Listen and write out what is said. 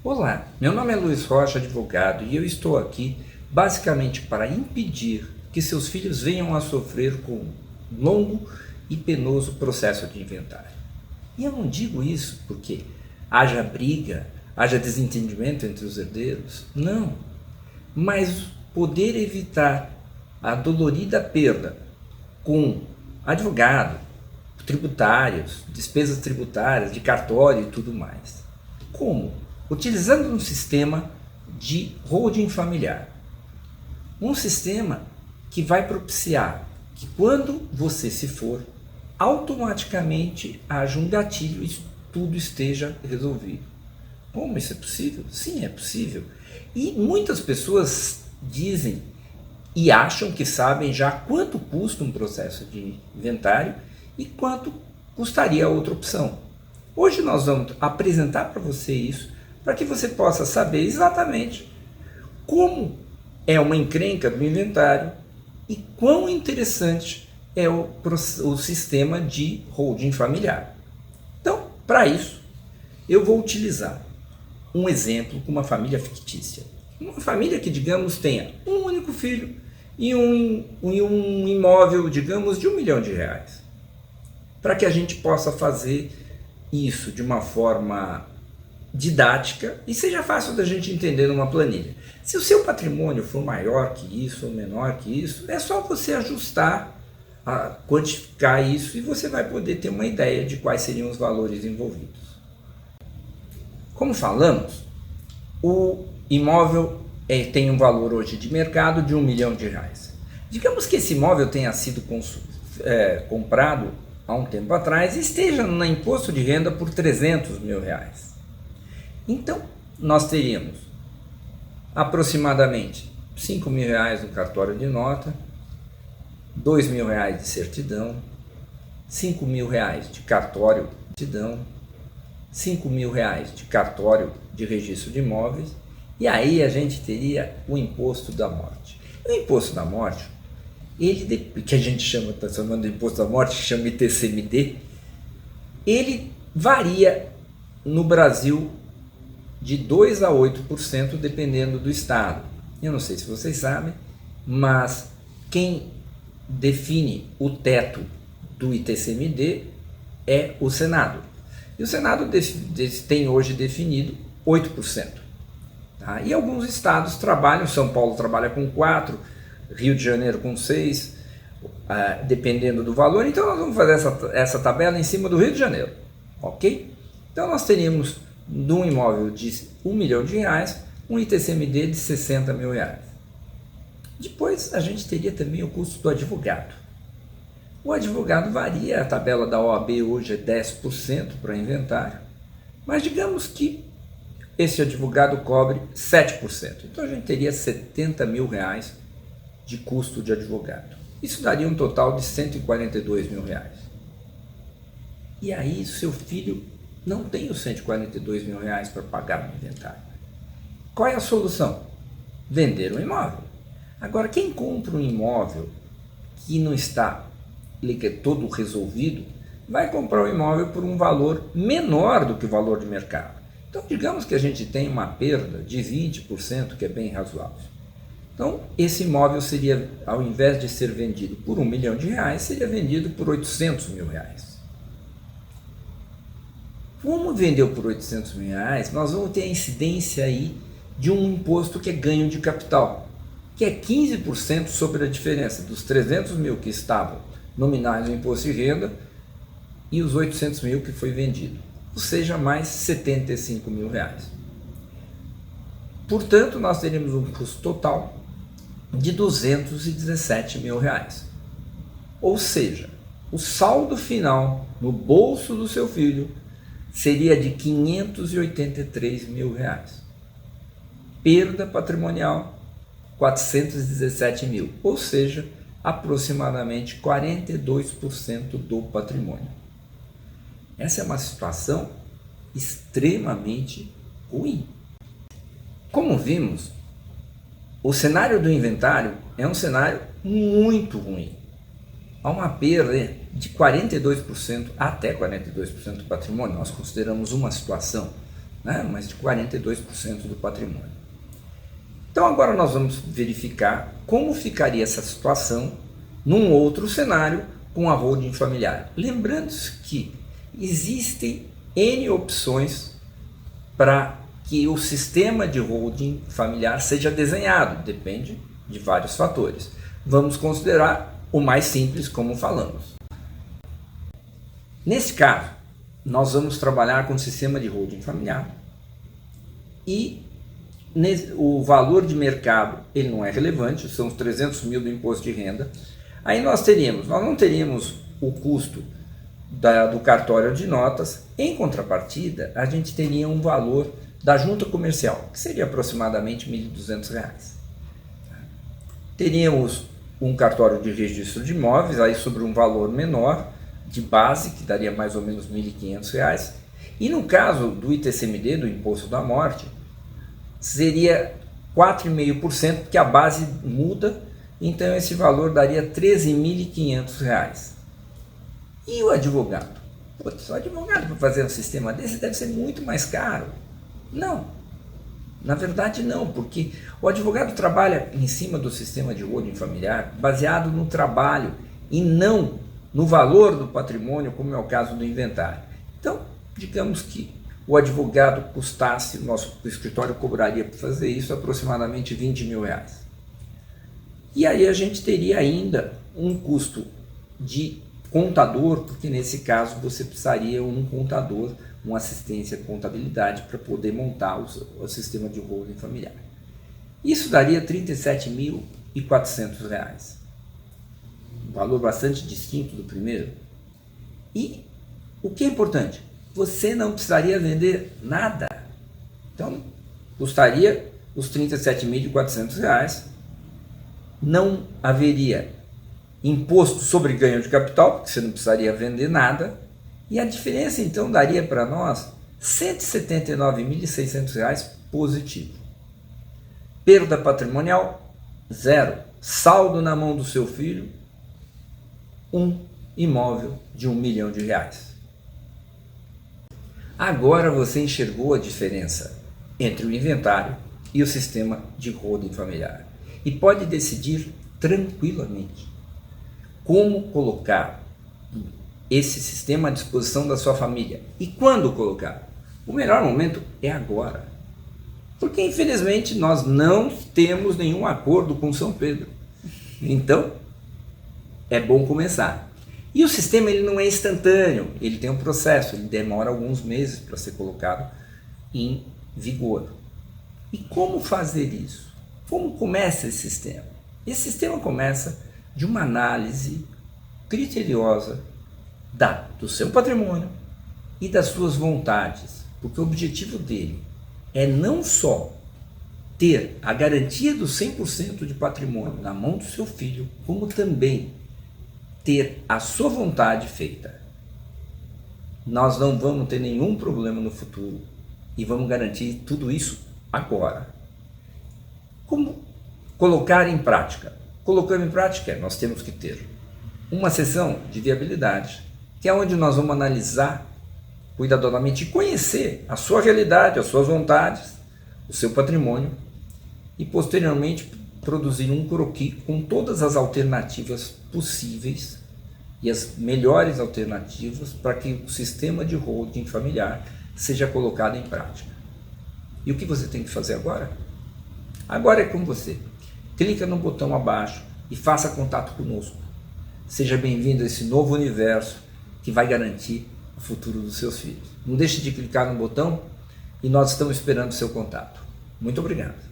Olá, meu nome é Luiz Rocha, advogado, e eu estou aqui basicamente para impedir que seus filhos venham a sofrer com um longo e penoso processo de inventário. E eu não digo isso porque haja briga, haja desentendimento entre os herdeiros, não, mas poder evitar a dolorida perda com advogado, tributários, despesas tributárias, de cartório e tudo mais. Como? Utilizando um sistema de holding familiar. Um sistema que vai propiciar que quando você se for, automaticamente haja um gatilho e tudo esteja resolvido. Como isso é possível? Sim, é possível. E muitas pessoas dizem e acham que sabem já quanto custa um processo de inventário e quanto custaria a outra opção. Hoje nós vamos apresentar para você isso, para que você possa saber exatamente como é uma encrenca do inventário e quão interessante é o sistema de holding familiar. Então, para isso, eu vou utilizar um exemplo com uma família fictícia. Uma família que, digamos, tenha um único filho e um imóvel, digamos, de R$1 milhão, para que a gente possa fazer isso de uma forma didática e seja fácil da gente entender numa planilha. Se o seu patrimônio for maior que isso ou menor que isso, é só você ajustar, quantificar isso e você vai poder ter uma ideia de quais seriam os valores envolvidos. Como falamos, o imóvel tem um valor hoje de mercado de R$1 milhão. Digamos que esse imóvel tenha sido comprado há um tempo atrás e esteja no imposto de renda por R$300 mil. Então, nós teríamos aproximadamente R$5 mil no cartório de nota, R$2 mil de certidão, R$5 mil de cartório de certidão, R$5 mil de cartório de registro de imóveis, e aí a gente teria o imposto da morte. O imposto da morte, que a gente está chamando de imposto da morte, que chama ITCMD, ele varia no Brasil de 2% a 8%, dependendo do estado. Eu não sei se vocês sabem, mas quem define o teto do ITCMD é o Senado. E o Senado tem hoje definido 8%. Tá? E alguns estados trabalham, São Paulo trabalha com 4%, Rio de Janeiro com 6%, dependendo do valor. Então nós vamos fazer essa tabela em cima do Rio de Janeiro, ok? Então nós teríamos de um imóvel de R$1 milhão, um ITCMD de R$60 mil. Depois a gente teria também o custo do advogado. O advogado varia, a tabela da OAB hoje é 10% para inventário, mas digamos que esse advogado cobre 7%. Então a gente teria R$70 mil de custo de advogado. Isso daria um total de R$142 mil. E aí seu filho não tem os R$142 mil para pagar no inventário. Qual é a solução? Vender o imóvel. Agora, quem compra um imóvel que não está todo resolvido, vai comprar o imóvel por um valor menor do que o valor de mercado. Então, digamos que a gente tem uma perda de 20%, que é bem razoável. Então, esse imóvel seria, ao invés de ser vendido por R$1 milhão, seria vendido por R$800 mil. Como vendeu por R$800 mil, nós vamos ter a incidência aí de um imposto que é ganho de capital, que é 15% sobre a diferença dos R$300 mil que estavam nominais no imposto de renda e os R$800 mil que foi vendido, ou seja, mais R$75 mil. Portanto, nós teríamos um custo total de R$217 mil. Ou seja, o saldo final no bolso do seu filho seria de R$583 mil. Perda patrimonial, R$417 mil, ou seja, aproximadamente 42% do patrimônio. Essa é uma situação extremamente ruim. Como vimos, o cenário do inventário é um cenário muito ruim. Há uma perda de 42% até 42% do patrimônio. Nós consideramos uma situação né? Mais de 42% do patrimônio. Então agora nós vamos verificar como ficaria essa situação num outro cenário com a holding familiar. Lembrando-se que existem N opções para que o sistema de holding familiar seja desenhado, depende de vários fatores. Vamos considerar o mais simples, como falamos. Nesse caso, nós vamos trabalhar com o sistema de holding familiar e o valor de mercado ele não é relevante, são os 300 mil do imposto de renda. Aí nós não teríamos o custo do cartório de notas. Em contrapartida, a gente teria um valor da junta comercial, que seria aproximadamente R$ 1.200. Teríamos um cartório de registro de imóveis, aí sobre um valor menor, de base, que daria mais ou menos R$ 1.500. E no caso do ITCMD, do Imposto da Morte, seria 4,5%, porque a base muda, então esse valor daria R$ 13.500. E o advogado? Putz, o advogado para fazer um sistema desse deve ser muito mais caro. Não, na verdade não, porque o advogado trabalha em cima do sistema de holding familiar baseado no trabalho e não no valor do patrimônio, como é o caso do inventário. Então, digamos que o advogado custasse, o escritório cobraria para fazer isso aproximadamente R$20 mil. E aí a gente teria ainda um custo de contador, porque nesse caso você precisaria um contador, uma assistência de contabilidade para poder montar o sistema de holding familiar. Isso daria R$ 37.400, um valor bastante distinto do primeiro. E o que é importante? Você não precisaria vender nada. Então, custaria os R$ 37.400, não haveria imposto sobre ganho de capital, porque você não precisaria vender nada, e a diferença então daria para nós R$ 179.600 positivo. Perda patrimonial, zero. Saldo na mão do seu filho, um imóvel de R$1 milhão. Agora você enxergou a diferença entre o inventário e o sistema de holding familiar e pode decidir tranquilamente como colocar esse sistema à disposição da sua família e quando colocar. O melhor momento é agora, porque infelizmente nós não temos nenhum acordo com São Pedro. Então é bom começar. E o sistema ele não é instantâneo, ele tem um processo, ele demora alguns meses para ser colocado em vigor. E como fazer isso? Como começa esse sistema? Esse sistema começa de uma análise criteriosa do seu patrimônio e das suas vontades, porque o objetivo dele é não só ter a garantia do 100% de patrimônio na mão do seu filho, como também ter a sua vontade feita. Nós não vamos ter nenhum problema no futuro e vamos garantir tudo isso agora. Como colocar em prática? Colocando em prática, nós temos que ter uma sessão de viabilidade, que é onde nós vamos analisar cuidadosamente e conhecer a sua realidade, as suas vontades, o seu patrimônio e posteriormente produzir um croquis com todas as alternativas possíveis e as melhores alternativas para que o sistema de holding familiar seja colocado em prática. E o que você tem que fazer agora? Agora é com você. Clica no botão abaixo e faça contato conosco. Seja bem-vindo a esse novo universo que vai garantir o futuro dos seus filhos. Não deixe de clicar no botão e nós estamos esperando o seu contato. Muito obrigado.